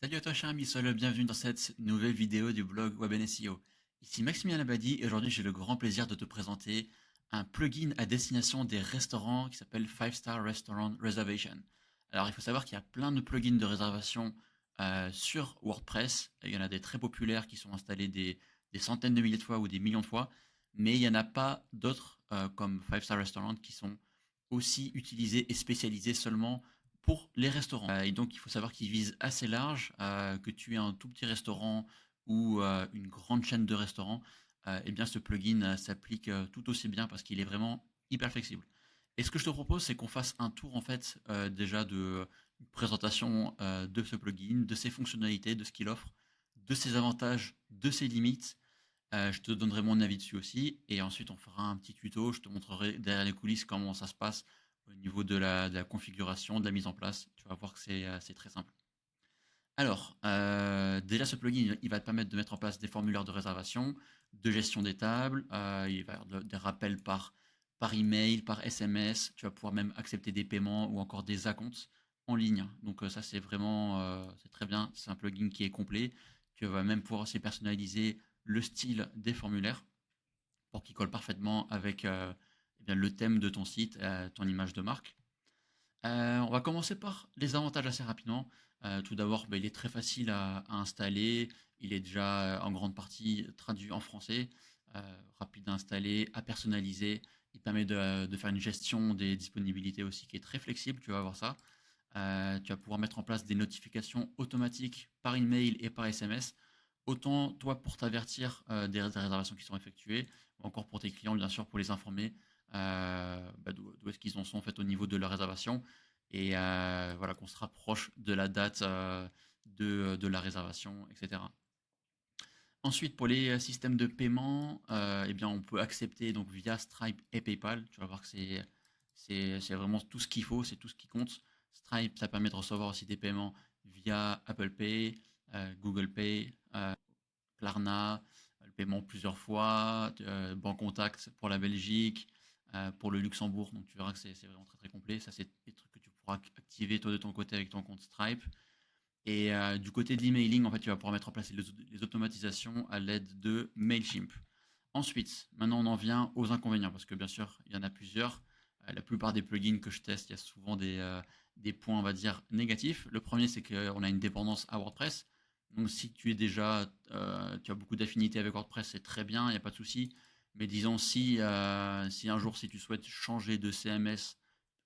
Salut à toi cher ami, sois le bienvenu dans cette nouvelle vidéo du blog Webn SEO. Ici Maximilien Labadi et aujourd'hui j'ai le grand plaisir de te présenter un plugin à destination des restaurants qui s'appelle 5 Star Restaurant Reservation. Alors il faut savoir qu'il y a plein de plugins de réservation sur WordPress. Il y en a des très populaires qui sont installés des centaines de milliers de fois ou des millions de fois, mais il n'y en a pas d'autres comme 5 Star Restaurant qui sont aussi utilisés et spécialisés seulement pour les restaurants. Et donc, il faut savoir qu'ils visent assez large, que tu aies un tout petit restaurant ou une grande chaîne de restaurants, eh bien, ce plugin s'applique tout aussi bien parce qu'il est vraiment hyper flexible. Et ce que je te propose, c'est qu'on fasse un tour en fait déjà de une présentation de ce plugin, de ses fonctionnalités, de ce qu'il offre, de ses avantages, de ses limites. Je te donnerai mon avis dessus aussi, et ensuite on fera un petit tuto. Je te montrerai derrière les coulisses comment ça se passe au niveau de la configuration, de la mise en place. Tu vas voir que c'est très simple. Alors, déjà ce plugin, il va te permettre de mettre en place des formulaires de réservation, de gestion des tables, il va y avoir des rappels par email, par SMS, tu vas pouvoir même accepter des paiements ou encore des acomptes en ligne. Donc ça c'est vraiment, c'est très bien, c'est un plugin qui est complet. Tu vas même pouvoir aussi personnaliser le style des formulaires pour qu'il colle parfaitement avec eh bien, le thème de ton site, ton image de marque. On va commencer par les avantages assez rapidement. Tout d'abord, il est très facile à installer. Il est déjà en grande partie traduit en français, rapide à installer, à personnaliser. Il permet de faire une gestion des disponibilités aussi qui est très flexible. Tu vas voir ça. Tu vas pouvoir mettre en place des notifications automatiques par email et par SMS. Autant toi pour t'avertir des réservations qui sont effectuées, ou encore pour tes clients, bien sûr, pour les informer d'où est-ce qu'ils en sont en fait au niveau de leur réservation et voilà qu'on se rapproche de la date de la réservation, etc. Ensuite, pour les systèmes de paiement, eh bien, on peut accepter donc via Stripe et PayPal. Tu vas voir que c'est vraiment tout ce qu'il faut, c'est tout ce qui compte. Stripe, ça permet de recevoir aussi des paiements via Apple Pay, Google Pay, Klarna, le paiement plusieurs fois, Bancontact pour la Belgique, pour le Luxembourg. Donc tu verras que c'est vraiment très très complet. Ça, c'est des trucs que tu pourras activer toi de ton côté avec ton compte Stripe. Et du côté de l'emailing, en fait, tu vas pouvoir mettre en place les automatisations à l'aide de Mailchimp. Ensuite, maintenant on en vient aux inconvénients, parce que bien sûr, il y en a plusieurs. La plupart des plugins que je teste, il y a souvent des points, on va dire, négatifs. Le premier, c'est qu'on a une dépendance à WordPress. Donc si tu es déjà, tu as beaucoup d'affinités avec WordPress, c'est très bien, il n'y a pas de souci. Mais disons, si un jour, si tu souhaites changer de CMS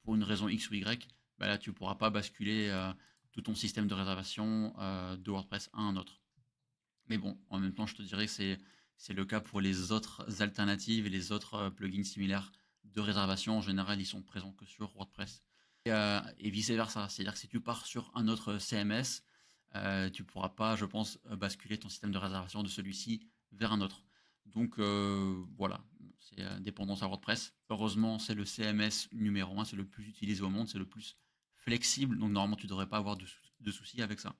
pour une raison X ou Y, bah là, tu ne pourras pas basculer tout ton système de réservation de WordPress à un autre. Mais bon, en même temps, je te dirais que c'est le cas pour les autres alternatives et les autres plugins similaires de réservation. En général, ils sont présents que sur WordPress. Et vice-versa. C'est-à-dire que si tu pars sur un autre CMS, tu ne pourras pas, je pense, basculer ton système de réservation de celui-ci vers un autre. Donc voilà, c'est dépendance à WordPress. Heureusement, c'est le CMS numéro un, c'est le plus utilisé au monde, c'est le plus flexible. Donc normalement, tu ne devrais pas avoir de soucis avec ça.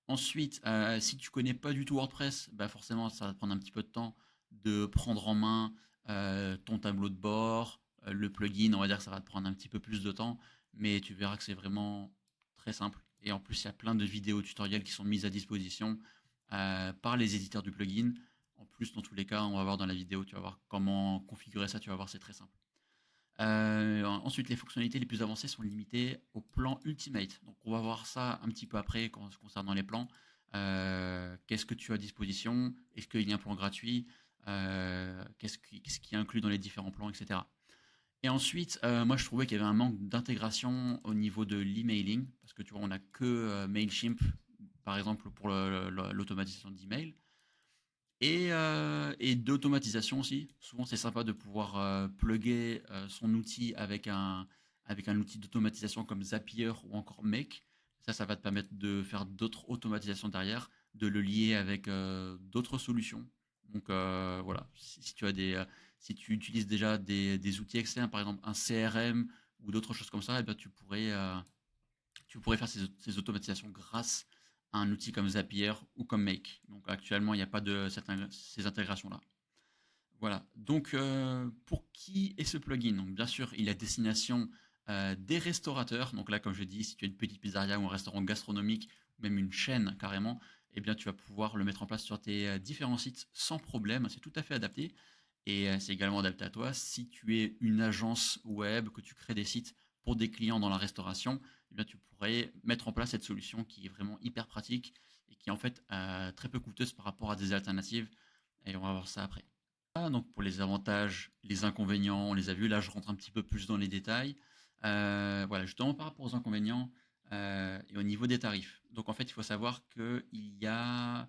Ensuite, si tu connais pas du tout WordPress, bah forcément, ça va te prendre un petit peu de temps de prendre en main ton tableau de bord, le plugin, on va dire que ça va te prendre un petit peu plus de temps, mais tu verras que c'est vraiment très simple. Et en plus, il y a plein de vidéos tutoriels qui sont mises à disposition par les éditeurs du plugin. En plus, dans tous les cas, on va voir dans la vidéo, tu vas voir comment configurer ça, tu vas voir, c'est très simple. Ensuite, les fonctionnalités les plus avancées sont limitées au plan Ultimate. Donc, on va voir ça un petit peu après concernant les plans. Qu'est-ce que tu as à disposition? Est-ce qu'il y a un plan gratuit? Qu'est-ce qui est inclus dans les différents plans, etc. Et ensuite, moi, je trouvais qu'il y avait un manque d'intégration au niveau de l'emailing, parce que tu vois, on n'a que Mailchimp, par exemple, pour l'automatisation d'email. Et d'automatisation aussi. Souvent, c'est sympa de pouvoir plugger son outil avec un outil d'automatisation comme Zapier ou encore Make. Ça va te permettre de faire d'autres automatisations derrière, de le lier avec d'autres solutions. Donc voilà, si tu as si tu utilises déjà des outils externes, par exemple un CRM ou d'autres choses comme ça, eh bien, tu pourrais faire ces automatisations grâce à un outil comme Zapier ou comme Make. Donc actuellement, il n'y a pas de ces intégrations-là. Voilà. Donc pour qui est ce plugin? Donc bien sûr, il est à destination des restaurateurs. Donc là, comme je dis, si tu as une petite pizzeria ou un restaurant gastronomique, même une chaîne carrément, eh bien, tu vas pouvoir le mettre en place sur tes différents sites sans problème. C'est tout à fait adapté. Et c'est également adapté à toi. Si tu es une agence web, que tu crées des sites pour des clients dans la restauration, eh bien, tu pourrais mettre en place cette solution qui est vraiment hyper pratique et qui est en fait très peu coûteuse par rapport à des alternatives. Et on va voir ça après. Ah, donc pour les avantages, les inconvénients, on les a vus. Là, je rentre un petit peu plus dans les détails. Voilà, justement par rapport aux inconvénients et au niveau des tarifs. Donc en fait, il faut savoir qu'il y a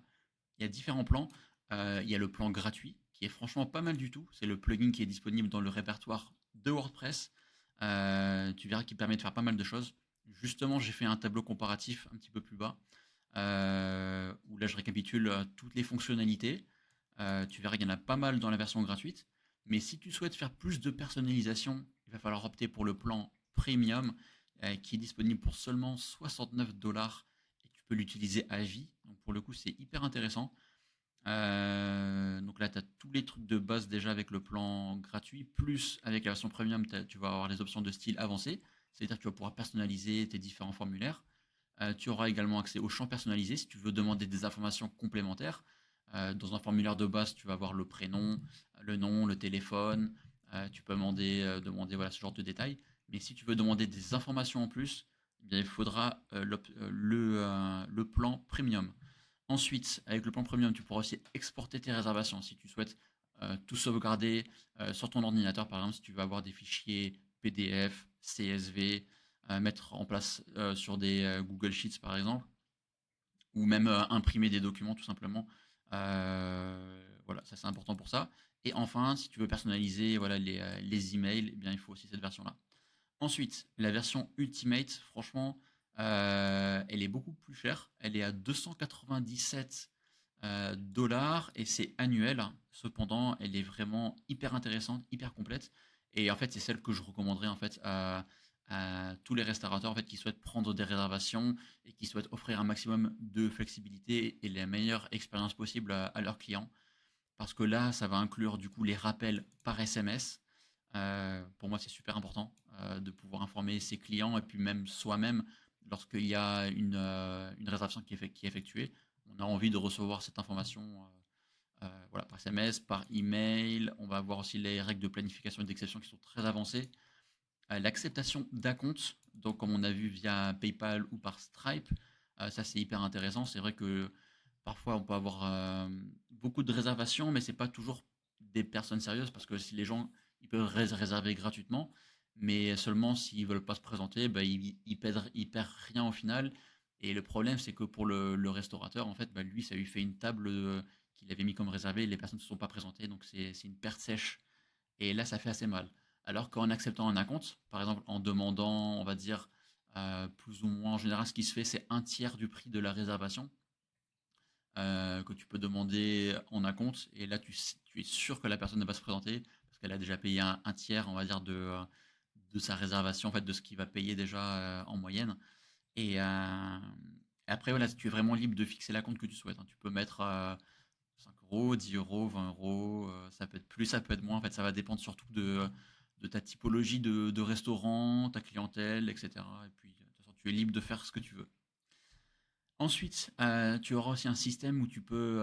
différents plans. Il y a le plan gratuit, qui est franchement pas mal du tout. C'est le plugin qui est disponible dans le répertoire de WordPress. Tu verras qu'il permet de faire pas mal de choses. Justement, j'ai fait un tableau comparatif un petit peu plus bas, où là je récapitule toutes les fonctionnalités. Tu verras qu'il y en a pas mal dans la version gratuite. Mais si tu souhaites faire plus de personnalisation, il va falloir opter pour le plan premium, qui est disponible pour seulement 69 $ et tu peux l'utiliser à vie. Donc pour le coup, c'est hyper intéressant. Donc là, tu as tous les trucs de base déjà avec le plan gratuit, plus avec la version premium, tu vas avoir les options de style avancé, c'est-à-dire que tu vas pouvoir personnaliser tes différents formulaires. Tu auras également accès aux champs personnalisés si tu veux demander des informations complémentaires. Dans un formulaire de base, tu vas avoir le prénom, le nom, le téléphone. Tu peux demander voilà, ce genre de détails. Mais si tu veux demander des informations en plus, eh bien, il faudra le plan premium. Ensuite, avec le plan premium, tu pourras aussi exporter tes réservations si tu souhaites tout sauvegarder sur ton ordinateur. Par exemple, si tu veux avoir des fichiers PDF, CSV, mettre en place sur des Google Sheets par exemple, ou même imprimer des documents tout simplement. Voilà, ça c'est important pour ça. Et enfin, si tu veux personnaliser voilà, les emails, eh bien, il faut aussi cette version-là. Ensuite, la version Ultimate, franchement, elle est beaucoup plus chère. Elle est à 297 dollars et c'est annuel. Cependant, elle est vraiment hyper intéressante, hyper complète. Et en fait, c'est celle que je recommanderais en fait à tous les restaurateurs en fait qui souhaitent prendre des réservations et qui souhaitent offrir un maximum de flexibilité et la meilleure expérience possible à leurs clients. Parce que là, ça va inclure du coup les rappels par SMS. Pour moi, c'est super important de pouvoir informer ses clients et puis même soi-même lorsqu'il y a une réservation qui est effectuée. On a envie de recevoir cette information voilà, par SMS, par email. On va avoir aussi les règles de planification et d'exception qui sont très avancées. L'acceptation d'acompte, donc comme on a vu via PayPal ou par Stripe, ça c'est hyper intéressant. C'est vrai que parfois on peut avoir beaucoup de réservations, mais c'est pas toujours des personnes sérieuses parce que si les gens ils peuvent réserver gratuitement, mais seulement s'ils veulent pas se présenter, bah, ils perdent rien au final. Et le problème c'est que pour le restaurateur, en fait, bah, lui ça lui fait une table qu'il avait mis comme réservée, les personnes ne se sont pas présentées, donc c'est une perte sèche. Et là, ça fait assez mal. Alors qu'en acceptant un acompte, par exemple en demandant, on va dire, plus ou moins, en général, ce qui se fait, c'est un tiers du prix de la réservation que tu peux demander en acompte. Et là, tu es sûr que la personne ne va pas se présenter parce qu'elle a déjà payé un tiers, on va dire, de sa réservation, en fait, de ce qu'il va payer déjà en moyenne. Et après, voilà, tu es vraiment libre de fixer la compte que tu souhaites, hein. Tu peux mettre 5 euros, 10 euros, 20 euros, ça peut être plus, ça peut être moins. En fait, ça va dépendre surtout de ta typologie de restaurant, ta clientèle, etc. Et puis, de toute façon, tu es libre de faire ce que tu veux. Ensuite, tu auras aussi un système où tu peux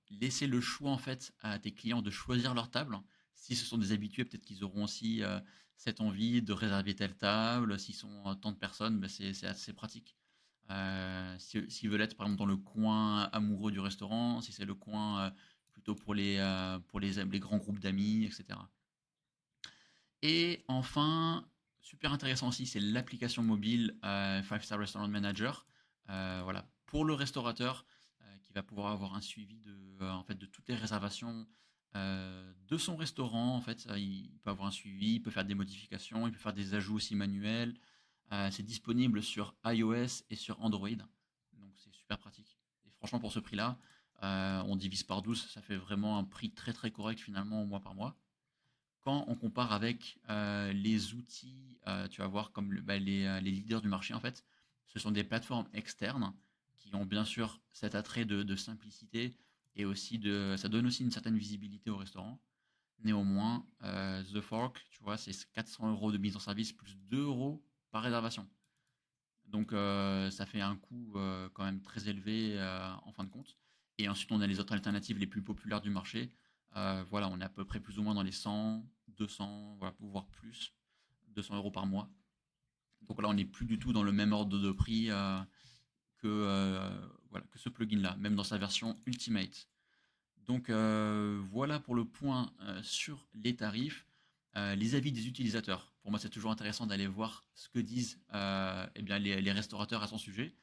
laisser le choix en fait à tes clients de choisir leur table. Si ce sont des habitués, peut-être qu'ils auront aussi cette envie de réserver telle table. S'ils sont tant de personnes, ben c'est assez pratique. S'ils veulent être par exemple dans le coin amoureux du restaurant, si c'est le coin plutôt pour les grands groupes d'amis, etc. Et enfin, super intéressant aussi, c'est l'application mobile Five Star Restaurant Manager. Voilà, pour le restaurateur qui va pouvoir avoir un suivi en fait, de toutes les réservations de son restaurant. En fait, il peut avoir un suivi, il peut faire des modifications, il peut faire des ajouts aussi manuels. C'est disponible sur iOS et sur Android, donc c'est super pratique. Et franchement, pour ce prix-là, on divise par 12, ça fait vraiment un prix très très correct finalement mois par mois. Quand on compare avec les outils, tu vas voir comme les leaders du marché, en fait, ce sont des plateformes externes qui ont bien sûr cet attrait de simplicité et aussi ça donne aussi une certaine visibilité au restaurant. Néanmoins, The Fork, tu vois, c'est 400 € de mise en service plus 2 € par réservation. Donc ça fait un coût quand même très élevé en fin de compte. Et ensuite, on a les autres alternatives les plus populaires du marché. Voilà, on est à peu près plus ou moins dans les 100, 200, voilà, voire plus, 200 euros par mois. Donc là, on n'est plus du tout dans le même ordre de prix voilà, que ce plugin-là, même dans sa version Ultimate. Donc voilà pour le point sur les tarifs. Les avis des utilisateurs. Pour moi, c'est toujours intéressant d'aller voir ce que disent eh bien, les restaurateurs à son sujet.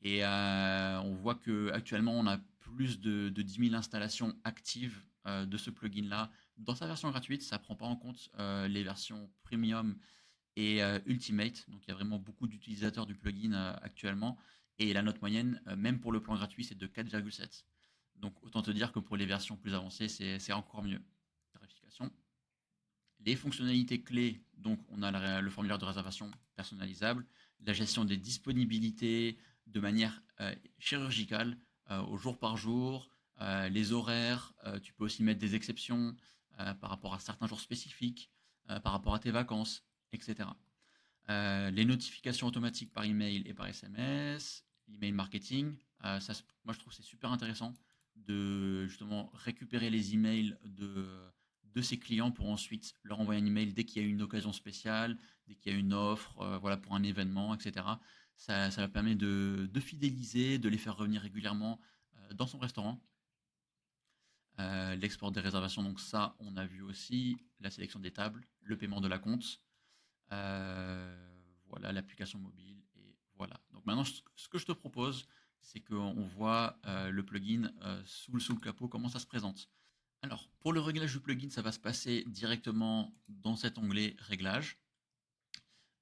Et on voit qu'actuellement, on a plus de 10 000 installations actives de ce plugin-là. Dans sa version gratuite, ça ne prend pas en compte les versions premium et Ultimate. Donc il y a vraiment beaucoup d'utilisateurs du plugin actuellement. Et la note moyenne, même pour le plan gratuit, c'est de 4,7. Donc autant te dire que pour les versions plus avancées, c'est encore mieux. Tarification. Les fonctionnalités clés, donc on a le formulaire de réservation personnalisable, la gestion des disponibilités de manière chirurgicale, au jour par jour, les horaires, tu peux aussi mettre des exceptions par rapport à certains jours spécifiques, par rapport à tes vacances, etc. Les notifications automatiques par email et par SMS, l'email marketing, moi je trouve que c'est super intéressant de justement récupérer les emails de ses clients pour ensuite leur envoyer un email dès qu'il y a une occasion spéciale, dès qu'il y a une offre, voilà, pour un événement, etc. Ça permet de fidéliser, de les faire revenir régulièrement dans son restaurant. L'export des réservations, donc ça, on a vu aussi, la sélection des tables, le paiement de la compte. Voilà l'application mobile et voilà. Donc maintenant, ce que je te propose, c'est qu'on voit le plugin sous le capot, comment ça se présente. Alors, pour le réglage du plugin, ça va se passer directement dans cet onglet Réglages.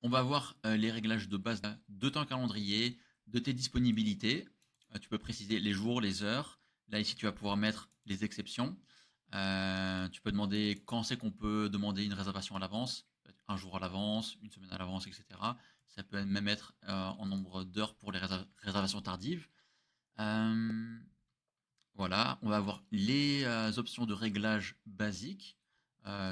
On va voir les réglages de base de ton calendrier, de tes disponibilités. Tu peux préciser les jours, les heures. Là, ici, tu vas pouvoir mettre les exceptions. Tu peux demander quand c'est qu'on peut demander une réservation à l'avance, un jour à l'avance, une semaine à l'avance, etc. Ça peut même être en nombre d'heures pour les réservations tardives. Voilà, on va avoir les options de réglage basiques.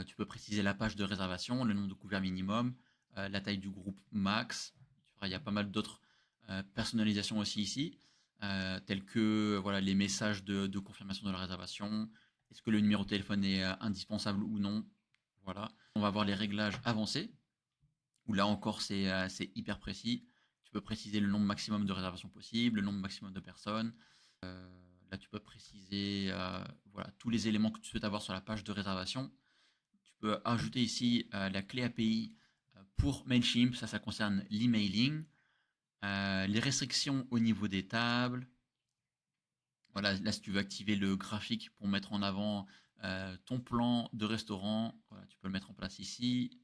Tu peux préciser la page de réservation, le nombre de couverts minimum, la taille du groupe max. Il y a pas mal d'autres personnalisations aussi ici, telles que voilà, les messages de confirmation de la réservation. Est-ce que le numéro de téléphone est indispensable ou non? Voilà. On va avoir les réglages avancés, où là encore c'est hyper précis. Tu peux préciser le nombre maximum de réservations possible, le nombre maximum de personnes. Là, tu peux préciser voilà, tous les éléments que tu souhaites avoir sur la page de réservation. Tu peux ajouter ici la clé API pour Mailchimp, ça concerne l'emailing. Les restrictions au niveau des tables. Voilà, là, si tu veux activer le graphique pour mettre en avant ton plan de restaurant, voilà, tu peux le mettre en place ici.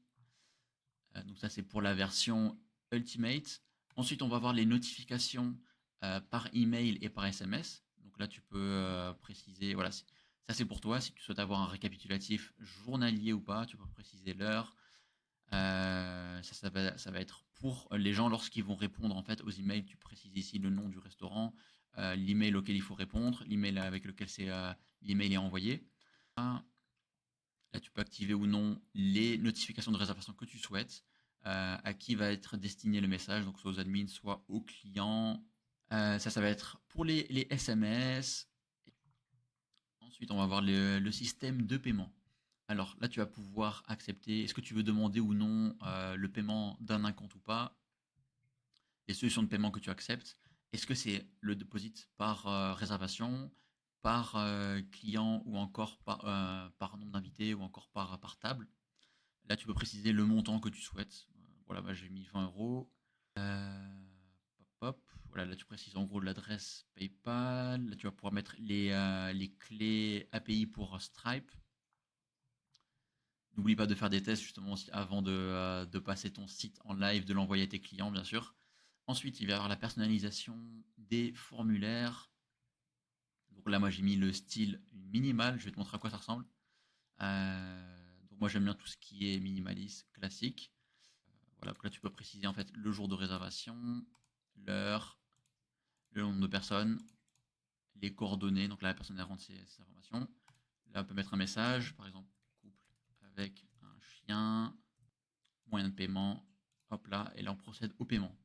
Donc ça, c'est pour la version Ultimate. Ensuite, on va voir les notifications par email et par SMS. Donc là, tu peux préciser, voilà, ça c'est pour toi. Si tu souhaites avoir un récapitulatif journalier ou pas, tu peux préciser l'heure. Ça va être pour les gens lorsqu'ils vont répondre en fait aux emails. Tu précises ici le nom du restaurant, l'email auquel il faut répondre, l'email avec lequel l'email est envoyé. Là, tu peux activer ou non les notifications de réservation que tu souhaites, à qui va être destiné le message, donc soit aux admins, soit aux clients. Ça va être pour les SMS. Ensuite, on va voir le système de paiement. Alors là, tu vas pouvoir accepter, est-ce que tu veux demander ou non le paiement d'un compte ou pas, les solutions de paiement que tu acceptes. Est-ce que c'est le deposit par réservation, par client ou encore par nombre d'invités ou encore par table. Là, tu peux préciser le montant que tu souhaites. Voilà, bah, j'ai mis 20 euros. Hop, hop. Voilà, là, tu précises en gros l'adresse PayPal. Là, tu vas pouvoir mettre les clés API pour Stripe. N'oublie pas de faire des tests justement aussi avant de passer ton site en live, de l'envoyer à tes clients, bien sûr. Ensuite, il va y avoir la personnalisation des formulaires. Donc là, moi, j'ai mis le style minimal. Je vais te montrer à quoi ça ressemble. Donc moi, j'aime bien tout ce qui est minimaliste, classique. Voilà, donc là, tu peux préciser en fait le jour de réservation, l'heure, le nombre de personnes, les coordonnées. Donc là, la personne elle rentre ses informations. Là, on peut mettre un message, par exemple, couple avec un chien, moyen de paiement. Hop là, et là, on procède au paiement.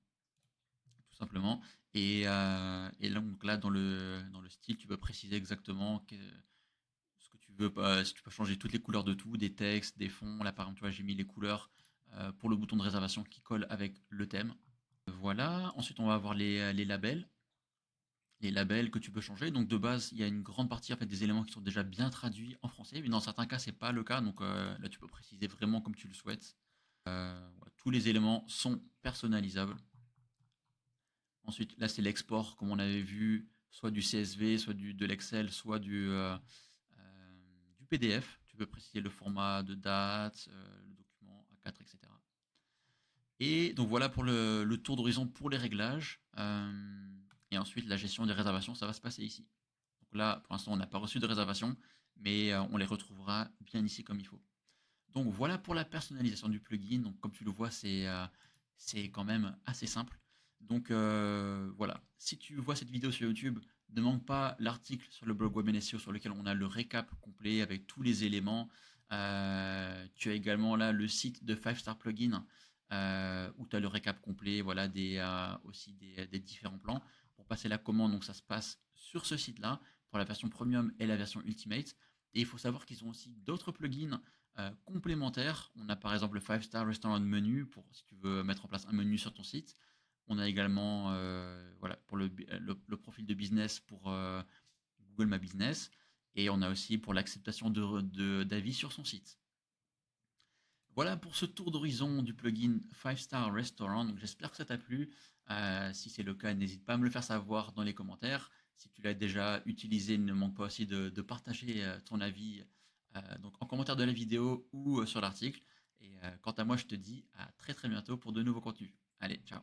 simplement. Et là, donc là dans le style, tu peux préciser exactement ce que tu veux. Si tu peux changer toutes les couleurs de tout, des textes, des fonds. Là, par exemple, tu vois, j'ai mis les couleurs pour le bouton de réservation qui colle avec le thème. Voilà. Ensuite, on va avoir les labels. Les labels que tu peux changer. Donc de base, il y a une grande partie en fait, des éléments qui sont déjà bien traduits en français, mais dans certains cas, c'est pas le cas. Donc là, tu peux préciser vraiment comme tu le souhaites. Voilà, tous les éléments sont personnalisables. Ensuite, là, c'est l'export, comme on avait vu, soit du CSV, soit de l'Excel, soit du PDF. Tu peux préciser le format de date, le document A4, etc. Et donc voilà pour le tour d'horizon pour les réglages. Et ensuite, la gestion des réservations, ça va se passer ici. Donc là, pour l'instant, on n'a pas reçu de réservation, mais on les retrouvera bien ici comme il faut. Donc voilà pour la personnalisation du plugin. Donc comme tu le vois, c'est quand même assez simple. Donc voilà, si tu vois cette vidéo sur YouTube, ne manque pas l'article sur le blog Web SEO sur lequel on a le récap complet avec tous les éléments. Tu as également là le site de 5 Star Plugin où tu as le récap complet, voilà, aussi des différents plans. Pour passer la commande, donc ça se passe sur ce site-là pour la version Premium et la version Ultimate. Et il faut savoir qu'ils ont aussi d'autres plugins complémentaires. On a par exemple le 5 Star Restaurant Menu pour si tu veux mettre en place un menu sur ton site. On a également voilà, pour le profil de business pour Google My Business. Et on a aussi pour l'acceptation d'avis sur son site. Voilà pour ce tour d'horizon du plugin 5 Star Restaurant. Donc j'espère que ça t'a plu. Si c'est le cas, n'hésite pas à me le faire savoir dans les commentaires. Si tu l'as déjà utilisé, ne manque pas aussi de partager ton avis donc en commentaire de la vidéo ou sur l'article. Et quant à moi, je te dis à très très bientôt pour de nouveaux contenus. Allez, ciao.